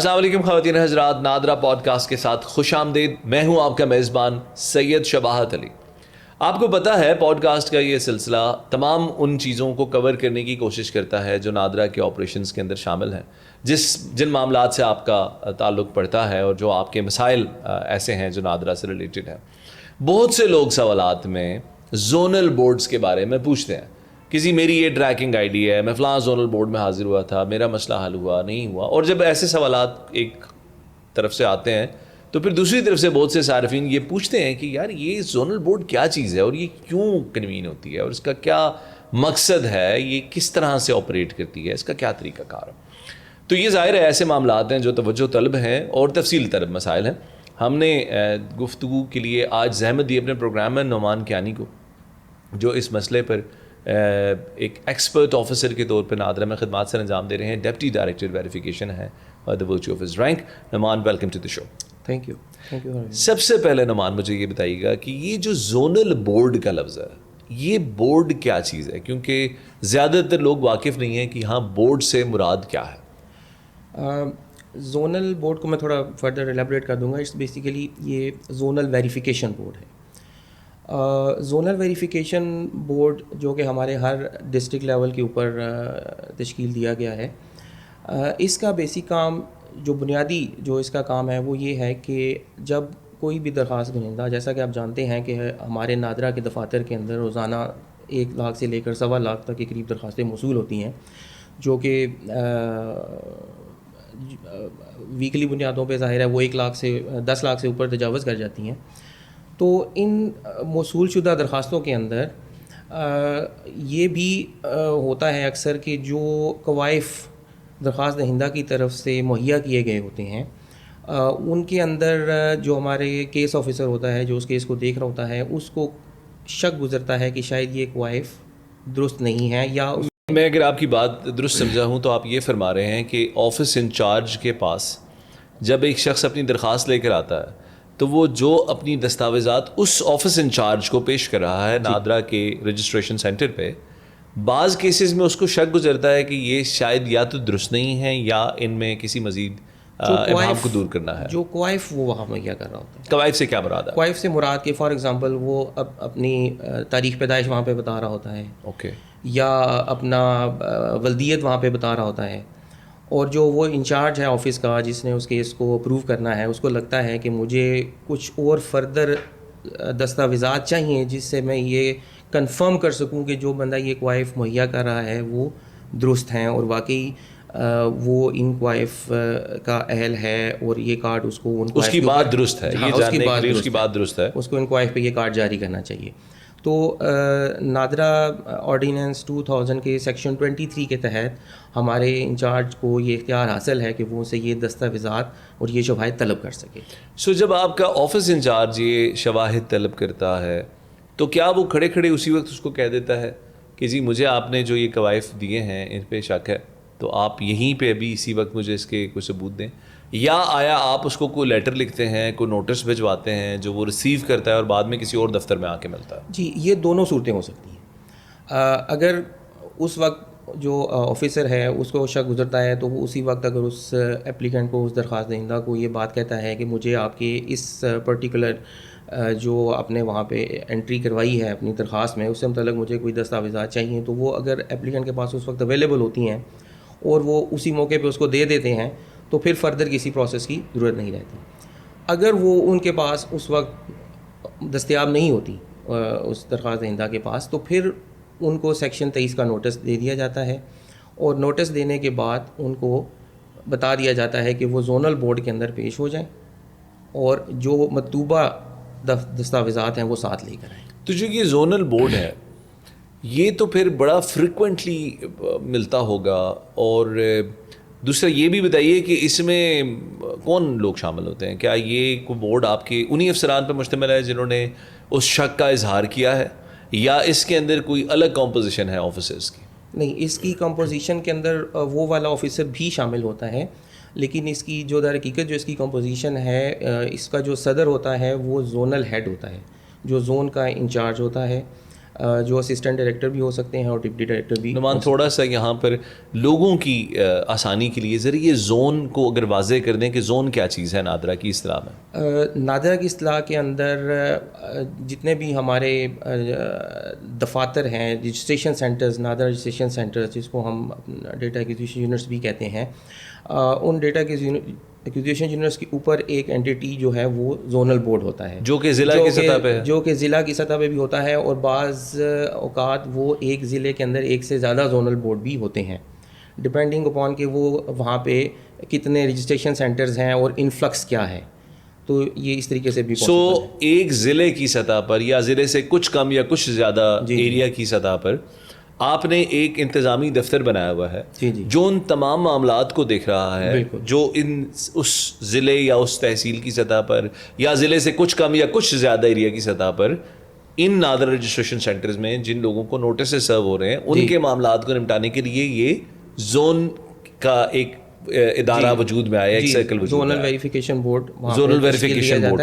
السلام علیکم خواتین حضرات، نادرا پوڈ کاسٹ کے ساتھ خوش آمدید. میں ہوں آپ کا میزبان سید شباہت علی. آپ کو پتہ ہے پوڈ کاسٹ کا یہ سلسلہ تمام ان چیزوں کو کور کرنے کی کوشش کرتا ہے جو نادرا کے آپریشنز کے اندر شامل ہیں، جن معاملات سے آپ کا تعلق پڑتا ہے اور جو آپ کے مسائل ایسے ہیں جو نادرا سے ریلیٹڈ ہیں. بہت سے لوگ سوالات میں زونل بورڈز کے بارے میں پوچھتے ہیں. کسی میری یہ ٹریکنگ آئی ڈی ہے، میں فلاں زونل بورڈ میں حاضر ہوا تھا، میرا مسئلہ حل ہوا نہیں ہوا. اور جب ایسے سوالات ایک طرف سے آتے ہیں تو پھر دوسری طرف سے بہت سے صارفین یہ پوچھتے ہیں کہ یار یہ زونل بورڈ کیا چیز ہے اور یہ کیوں کنوین ہوتی ہے اور اس کا کیا مقصد ہے، یہ کس طرح سے آپریٹ کرتی ہے، اس کا کیا طریقہ کار ہے. تو یہ ظاہر ہے ایسے معاملات ہیں جو توجہ طلب ہیں اور تفصیل طلب مسائل ہیں. ہم نے گفتگو کے لیے آج زحمت دی اپنے پروگرام میں نعمان کیانی کو، جو اس مسئلے پر ایک ایکسپرٹ آفیسر کے طور پر نادرا میں خدمات سر انجام دے رہے ہیں. ڈپٹی ڈائریکٹر ویریفیکیشن ہے the virtue of his rank. Noman, welcome to the show. Thank you. سب سے پہلے نعمان مجھے یہ بتائیے گا کہ یہ جو زونل بورڈ کا لفظ ہے، یہ بورڈ کیا چیز ہے؟ کیونکہ زیادہ تر لوگ واقف نہیں ہیں کہ ہاں بورڈ سے مراد کیا ہے. زونل بورڈ کو میں تھوڑا فردر ایلیبریٹ کر دوں گا. اٹس بیسیکلی یہ زونل ویریفیکیشن بورڈ ہے. زونل ویریفیکیشن بورڈ جو کہ ہمارے ہر ڈسٹرکٹ لیول کے اوپر تشکیل دیا گیا ہے، اس کا بیسک کام جو بنیادی جو اس کا کام ہے وہ یہ ہے کہ جب کوئی بھی درخواست دہندہ، جیسا کہ آپ جانتے ہیں کہ ہمارے نادرا کے دفاتر کے اندر روزانہ 1 لاکھ سے لے کر 1.25 لاکھ تک کے قریب درخواستیں موصول ہوتی ہیں، جو کہ ویکلی بنیادوں پہ ظاہر ہے وہ 1 لاکھ سے 10 لاکھ سے اوپر تجاوز کر جاتی ہیں. تو ان موصول شدہ درخواستوں کے اندر یہ بھی ہوتا ہے اکثر کہ جو کوائف درخواست دہندہ کی طرف سے مہیا کیے گئے ہوتے ہیں، ان کے اندر جو ہمارے کیس آفیسر ہوتا ہے جو اس کیس کو دیکھ رہا ہوتا ہے، اس کو شک گزرتا ہے کہ شاید یہ کوائف درست نہیں ہے. یا میں اگر آپ کی بات درست سمجھا ہوں تو آپ یہ فرما رہے ہیں کہ آفس انچارج کے پاس جب ایک شخص اپنی درخواست لے کر آتا ہے تو وہ جو اپنی دستاویزات اس آفس انچارج کو پیش کر رہا ہے نادرا کے رجسٹریشن سینٹر پہ، بعض کیسز میں اس کو شک گزرتا ہے کہ یہ شاید یا تو درست نہیں ہے یا ان میں کسی مزید ابہام کو دور کرنا ہے. جو کوائف وہ وہاں مہیا کر رہا ہوتا ہے. کوائف سے کیا مراد ہے؟ کوائف سے مراد کہ فار ایگزامپل وہ اپنی تاریخ پیدائش وہاں پہ بتا رہا ہوتا ہے، اوکے، یا اپنا ولدیت وہاں پہ بتا رہا ہوتا ہے، اور جو وہ انچارج ہے آفس کا جس نے اس کیس کو اپروو کرنا ہے، اس کو لگتا ہے کہ مجھے کچھ اور فردر دستاویزات چاہیے جس سے میں یہ کنفرم کر سکوں کہ جو بندہ یہ کوائف مہیا کر رہا ہے وہ درست ہیں اور واقعی وہ ان کوائف کا اہل ہے اور یہ کارڈ اس کو اس کی بات درست ہے، یہ جاننے کے لیے اس کی بات درست ہے، اس کو ان کوائف پہ یہ کارڈ جاری کرنا چاہیے. تو نادرا آرڈیننس 2000 کے سیکشن 23 کے تحت ہمارے انچارج کو یہ اختیار حاصل ہے کہ وہ اسے یہ دستاویزات اور یہ شواہد طلب کر سکے. جب آپ کا آفس انچارج یہ شواہد طلب کرتا ہے تو کیا وہ کھڑے کھڑے اسی وقت اس کو کہہ دیتا ہے کہ جی مجھے آپ نے جو یہ کوائف دیے ہیں ان پہ شک ہے تو آپ یہیں پہ ابھی اسی وقت مجھے اس کے کوئی ثبوت دیں، یا آیا آپ اس کو کوئی لیٹر لکھتے ہیں، کوئی نوٹس بھجواتے ہیں جو وہ ریسیو کرتا ہے اور بعد میں کسی اور دفتر میں آ کے ملتا ہے؟ جی، یہ دونوں صورتیں ہو سکتی ہیں. اگر اس وقت جو آفیسر ہے اس کو شک گزرتا ہے تو وہ اسی وقت اگر اس اپلیکنٹ کو، اس درخواست دہندہ کو یہ بات کہتا ہے کہ مجھے آپ کے اس پرٹیکولر جو آپ نے وہاں پہ انٹری کروائی ہے اپنی درخواست میں، اس سے متعلق مجھے کوئی دستاویزات چاہیے، تو وہ اگر اپلیکنٹ کے پاس اس وقت اویلیبل ہوتی ہیں اور وہ اسی موقع پہ اس کو دے دیتے ہیں تو پھر فردر کسی پروسیس کی ضرورت نہیں رہتی. اگر وہ ان کے پاس اس وقت دستیاب نہیں ہوتی اس درخواست دہندہ کے پاس، تو پھر ان کو سیکشن 23 کا نوٹس دے دیا جاتا ہے، اور نوٹس دینے کے بعد ان کو بتا دیا جاتا ہے کہ وہ زونل بورڈ کے اندر پیش ہو جائیں اور جو مطلوبہ دستاویزات ہیں وہ ساتھ لے کر آئیں. تو جو یہ زونل بورڈ ہے یہ تو پھر بڑا فریکوینٹلی ملتا ہوگا، اور دوسرا یہ بھی بتائیے کہ اس میں کون لوگ شامل ہوتے ہیں؟ کیا یہ کوئی بورڈ آپ کے انہی افسران پر مشتمل ہے جنہوں نے اس شک کا اظہار کیا ہے، یا اس کے اندر کوئی الگ کمپوزیشن ہے آفیسرز کی؟ نہیں، اس کی کمپوزیشن کے اندر وہ والا آفیسر بھی شامل ہوتا ہے، لیکن اس کی جو در حقیقت جو اس کی کمپوزیشن ہے، اس کا جو صدر ہوتا ہے وہ زونل ہیڈ ہوتا ہے، جو زون کا انچارج ہوتا ہے. جو اسسٹنٹ ڈائریکٹر بھی ہو سکتے ہیں اور ڈپٹی ڈائریکٹر بھی. نعمان تھوڑا سا یہاں پر لوگوں کی آسانی کے لیے ذرا یہ زون کو اگر واضح کر دیں کہ زون کیا چیز ہے نادرا کی اصطلاح میں. نادرا کی اصطلاح کے اندر جتنے بھی ہمارے دفاتر ہیں، registration centres, NADRA registration centres جس کو ہم ڈیٹا ایکوزیشن یونٹس بھی کہتے ہیں، ان ڈیٹا ایکوزیشن یونٹس کے اوپر ایک اینٹی جو ہے وہ زونل بورڈ ہوتا ہے، جو کہ ضلع کی سطح پہ ہے، جو کہ ضلع کی سطح پہ بھی ہوتا ہے، اور بعض اوقات وہ ایک ضلع کے اندر ایک سے زیادہ زونل بورڈ بھی ہوتے ہیں، ڈپینڈنگ اپون کہ وہ وہاں پہ کتنے رجسٹریشن سینٹرز ہیں اور انفلکس کیا ہے. تو یہ اس طریقے سے بھی ایک ضلع کی سطح پر یا ضلع سے کچھ کم یا کچھ زیادہ ایریا کی سطح پر آپ نے ایک انتظامی دفتر بنایا ہوا ہے جو ان تمام معاملات کو دیکھ رہا ہے، جو اس ضلع یا اس تحصیل کی سطح پر یا ضلع سے کچھ کم یا کچھ زیادہ ایریا کی سطح پر ان نادر رجسٹریشن سینٹرز میں جن لوگوں کو نوٹسز سرو ہو رہے ہیں ان کے معاملات کو نمٹانے کے لیے یہ زون کا ایک ادارہ وجود میں آیا، ایک سرکل وجود میں آیا، zonal verification board. Zonal verification board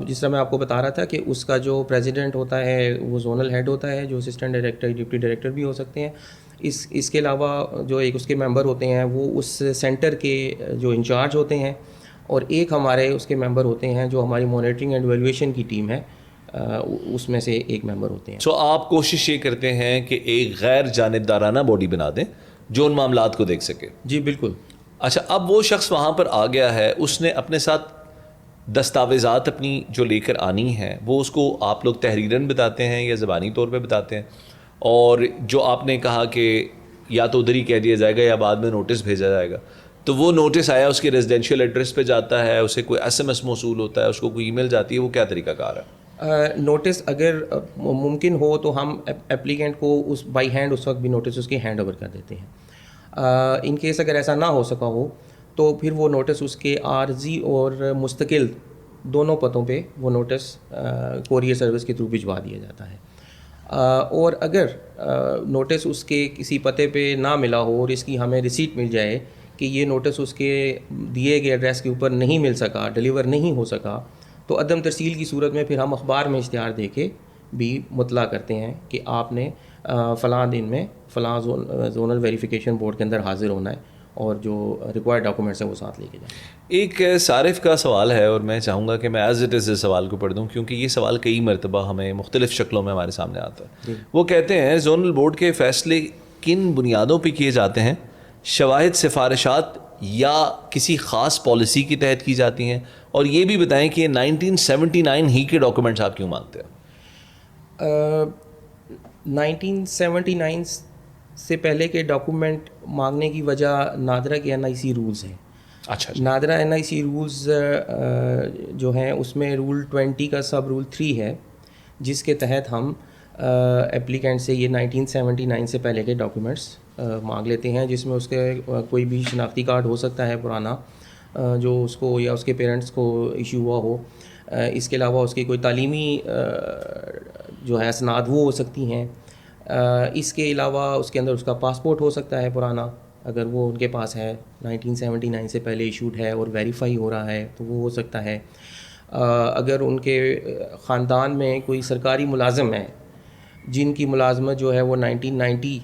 جس طرح میں آپ کو بتا رہا تھا کہ اس کا جو پریزیڈنٹ ہوتا ہے وہ زونل ہیڈ ہوتا ہے، جو اسسٹنٹ ڈائریکٹر، ڈپٹی ڈائریکٹر بھی ہو سکتے ہیں. اس کے علاوہ جو ایک اس کے ممبر ہوتے ہیں وہ اس سینٹر کے جو انچارج ہوتے ہیں، اور ایک ہمارے اس کے ممبر ہوتے ہیں جو ہماری مانیٹرنگ اینڈ ایویلویشن کی ٹیم ہے، اس میں سے ایک ممبر ہوتے ہیں. سو آپ کوشش یہ کرتے ہیں کہ ایک غیر جانبدارانہ باڈی بنا دیں جو ان معاملات کو دیکھ سکے. جی بالکل. اچھا، اب وہ شخص وہاں پر آ گیا ہے، اس نے اپنے ساتھ دستاویزات اپنی جو لے کر آنی ہیں وہ اس کو آپ لوگ تحریراً بتاتے ہیں یا زبانی طور پہ بتاتے ہیں، اور جو آپ نے کہا کہ یا تو ادھر ہی کہہ دیا جائے گا یا بعد میں نوٹس بھیجا جائے گا، تو وہ نوٹس آیا اس کے ریزیڈینشیل ایڈریس پہ جاتا ہے، اسے کوئی SMS موصول ہوتا ہے، اس کو کوئی ای میل جاتی ہے، وہ کیا طریقہ کار ہے؟ نوٹس اگر ممکن ہو تو ہم اپلیکینٹ کو اس بائی ہینڈ اس وقت بھی نوٹس اس کے ہینڈ اوور کر دیتے ہیں. ان کیس اگر ایسا نہ ہو سکا ہو تو پھر وہ نوٹس اس کے عارضی اور مستقل دونوں پتوں پہ وہ نوٹس کوریئر سروس کے تھرو بھجوا دیا جاتا ہے. اور اگر نوٹس اس کے کسی پتے پہ نہ ملا ہو اور اس کی ہمیں ریسیٹ مل جائے کہ یہ نوٹس اس کے دیے گئے ایڈریس کے اوپر نہیں مل سکا، ڈلیور نہیں ہو سکا، تو عدم ترسیل کی صورت میں پھر ہم اخبار میں اشتہار دے کے بھی مطلع کرتے ہیں کہ آپ نے فلاں دن میں فلاں زونل ویریفیکیشن بورڈ کے اندر حاضر ہونا ہے اور جو ریکوائرڈ ڈاکومنٹس ہیں وہ ساتھ لے کے جائیں. ایک صارف کا سوال ہے اور میں چاہوں گا کہ میں ایز اٹ از اس سوال کو پڑھ دوں کیونکہ یہ سوال کئی مرتبہ ہمیں مختلف شکلوں میں ہمارے سامنے آتا ہے. وہ کہتے ہیں زونل بورڈ کے فیصلے کن بنیادوں پہ کیے جاتے ہیں؟ شواہد، سفارشات یا کسی خاص پالیسی کے تحت کی جاتی ہیں؟ اور یہ بھی بتائیں کہ 1979 ہی کے ڈاکومنٹس آپ کیوں مانگتے ہیں؟ 1979 سے پہلے کے ڈاکومنٹ مانگنے کی وجہ نادرا کے NIC رولز ہیں. اچھا، نادرا NIC رولز جو ہیں اس میں رول 20 کا سب رول 3 ہے جس کے تحت ہم اپلیکینٹ سے یہ 1979 سے پہلے کے ڈاکومنٹس مانگ لیتے ہیں، جس میں اس کے کوئی بھی شناختی کارڈ ہو سکتا ہے پرانا جو اس کو یا اس کے پیرنٹس کو ایشو ہوا ہو. اس کے علاوہ اس کی کوئی تعلیمی جو ہے اسناد وہ ہو سکتی ہیں. اس کے علاوہ اس کے اندر اس کا پاسپورٹ ہو سکتا ہے پرانا، اگر وہ ان کے پاس ہے 1979 سے پہلے ایشوڈ ہے اور ویریفائی ہو رہا ہے تو وہ ہو سکتا ہے. اگر ان کے خاندان میں کوئی سرکاری ملازم ہے جن کی ملازمت جو ہے وہ 1990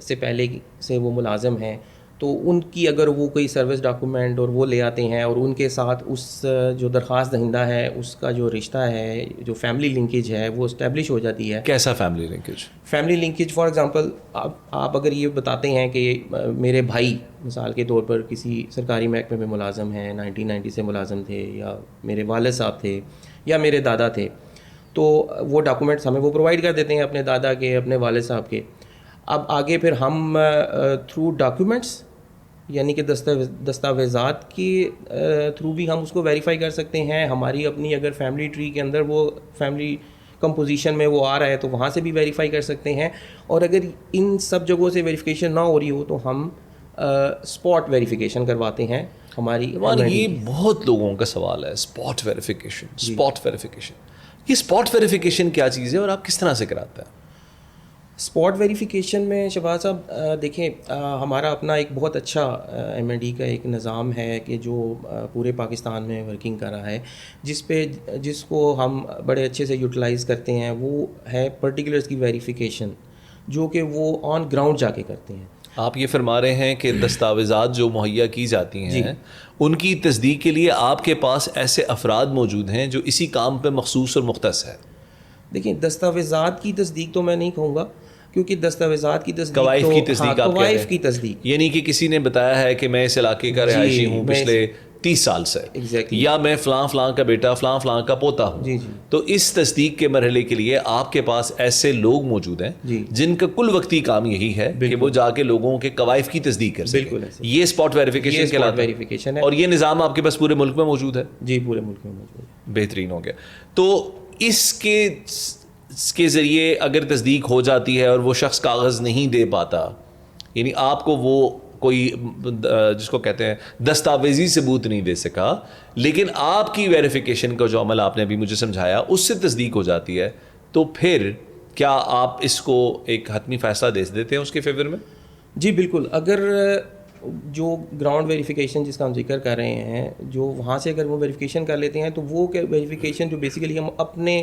سے پہلے سے وہ ملازم ہیں، تو ان کی اگر وہ کوئی سروس ڈاکومنٹ اور وہ لے آتے ہیں اور ان کے ساتھ اس جو درخواست دہندہ ہے اس کا جو رشتہ ہے، جو فیملی لنکیج ہے وہ اسٹیبلش ہو جاتی ہے. کیسا family linkage? Family linkage for example آپ اگر یہ بتاتے ہیں کہ میرے بھائی مثال کے طور پر کسی سرکاری محکمے میں ملازم ہیں، 1990 سے ملازم تھے، یا میرے والد صاحب تھے یا میرے دادا تھے، تو وہ ڈاکومنٹس ہمیں وہ پرووائڈ کر دیتے ہیں اپنے دادا کے، اپنے والد صاحب کے. اب آگے پھر ہم تھرو ڈاکیومنٹس یعنی کہ دستاویزات کے تھرو بھی ہم اس کو ویریفائی کر سکتے ہیں. ہماری اپنی اگر فیملی ٹری کے اندر وہ فیملی کمپوزیشن میں وہ آ رہا ہے تو وہاں سے بھی ویریفائی کر سکتے ہیں. اور اگر ان سب جگہوں سے ویریفیکیشن نہ ہو رہی ہو تو ہم اسپاٹ ویریفیکیشن کرواتے ہیں. ہماری یہ بہت لوگوں کا سوال ہے، اسپاٹ ویریفیکیشن. یہ اسپاٹ ویریفیکیشن کیا چیز ہے اور آپ کس طرح سے کراتے ہیں؟ اسپاٹ ویریفیکیشن میں شہباز صاحب دیکھیں ہمارا اپنا ایک بہت اچھا M&E کا ایک نظام ہے کہ جو پورے پاکستان میں ورکنگ کر رہا ہے، جس کو ہم بڑے اچھے سے یوٹیلائز کرتے ہیں، وہ ہے پرٹیکولرز کی ویریفیکیشن جو کہ وہ آن گراؤنڈ جا کے کرتے ہیں. آپ یہ فرما رہے ہیں کہ دستاویزات جو مہیا کی جاتی ہیں ان کی تصدیق کے لیے آپ کے پاس ایسے افراد موجود ہیں جو اسی کام پہ مخصوص اور مختص ہے؟ دیکھیں دستاویزات کی تصدیق تو میں نہیں کہوں گا، کیونکہ دستاویزات کی تصدیق قوائف کی تصدیق آپ کہہ رہے ہیں؟ کی تصدیق یعنی کہ کسی نے بتایا ہے کہ میں اس علاقے کا رہائشی ہوں پچھلے 30 سال سے، یا میں فلاں فلاں کا بیٹا فلاں فلاں کا پوتا ہوں. تو اس تصدیق کے مرحلے کے لیے آپ کے پاس ایسے لوگ موجود ہیں جن کا کل وقتی کام یہی ہے کہ وہ جا کے لوگوں کے قوائف کی تصدیق کر سکیں. یہ اسپاٹ ویریفیکیشن کہلاتا ہے، اور یہ نظام آپ کے پاس پورے ملک میں موجود ہے؟ جی پورے ملک میں موجود ہے. بہترین ہو گیا. تو اس کے ذریعے اگر تصدیق ہو جاتی ہے اور وہ شخص کاغذ نہیں دے پاتا، یعنی آپ کو وہ کوئی جس کو کہتے ہیں دستاویزی ثبوت نہیں دے سکا، لیکن آپ کی ویریفیکیشن کا جو عمل آپ نے ابھی مجھے سمجھایا اس سے تصدیق ہو جاتی ہے، تو پھر کیا آپ اس کو ایک حتمی فیصلہ دے دیتے ہیں اس کے فیور میں؟ جی بالکل. اگر جو گراؤنڈ ویریفیکیشن جس کا ہم ذکر کر رہے ہیں، جو وہاں سے اگر وہ ویریفیکیشن کر لیتے ہیں تو وہ ویریفیکیشن جو بیسیکلی ہم اپنے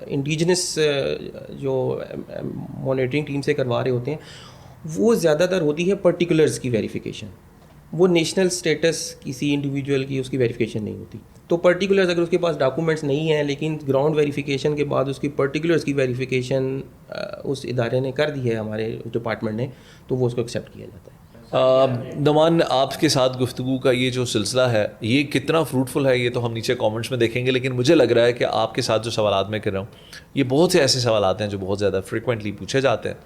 انڈیجنس جو مانیٹرنگ ٹیم سے کروا رہے ہوتے ہیں، وہ زیادہ تر ہوتی ہے پرٹیکولرز کی ویریفیکیشن. وہ نیشنل سٹیٹس کسی انڈیویجول کی اس کی ویریفیکیشن نہیں ہوتی. تو پرٹیکولرز اگر اس کے پاس ڈاکومنٹس نہیں ہیں لیکن گراؤنڈ ویریفیکیشن کے بعد اس کی پرٹیکولرز کی ویریفیکیشن اس ادارے نے کر دی ہے، ہمارے ڈپارٹمنٹ نے، تو وہ اس کو ایکسیپٹ کیا جاتا ہے. نعمان، آپ کے ساتھ گفتگو کا یہ جو سلسلہ ہے یہ کتنا فروٹفل ہے یہ تو ہم نیچے کامنٹس میں دیکھیں گے، لیکن مجھے لگ رہا ہے کہ آپ کے ساتھ جو سوالات میں کر رہا ہوں یہ بہت سے ایسے سوالات ہیں جو بہت زیادہ فریکوینٹلی پوچھے جاتے ہیں.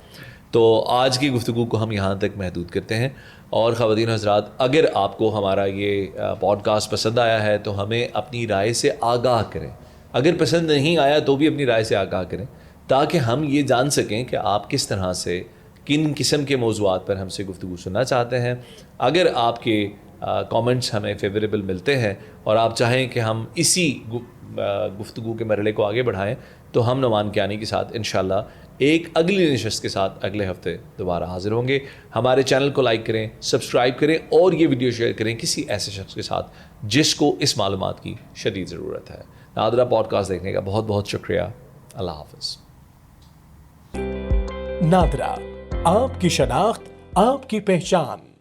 تو آج کی گفتگو کو ہم یہاں تک محدود کرتے ہیں. اور خواتین و حضرات، اگر آپ کو ہمارا یہ پوڈ کاسٹ پسند آیا ہے تو ہمیں اپنی رائے سے آگاہ کریں. اگر پسند نہیں آیا تو بھی اپنی رائے سے آگاہ کریں تاکہ ہم یہ جان سکیں کہ آپ کس طرح سے کن قسم کے موضوعات پر ہم سے گفتگو سننا چاہتے ہیں. اگر آپ کے کامنٹس ہمیں فیوریبل ملتے ہیں اور آپ چاہیں کہ ہم اسی گفتگو کے مرحلے کو آگے بڑھائیں تو ہم نعمان کیانی کے ساتھ انشاءاللہ ایک اگلی نشست کے ساتھ اگلے ہفتے دوبارہ حاضر ہوں گے. ہمارے چینل کو لائک کریں، سبسکرائب کریں اور یہ ویڈیو شیئر کریں کسی ایسے شخص کے ساتھ جس کو اس معلومات کی شدید ضرورت ہے. نادرا پوڈ کاسٹ دیکھنے کا بہت بہت شکریہ. اللہ حافظ. نادرا، آپ کی شناخت، آپ کی پہچان.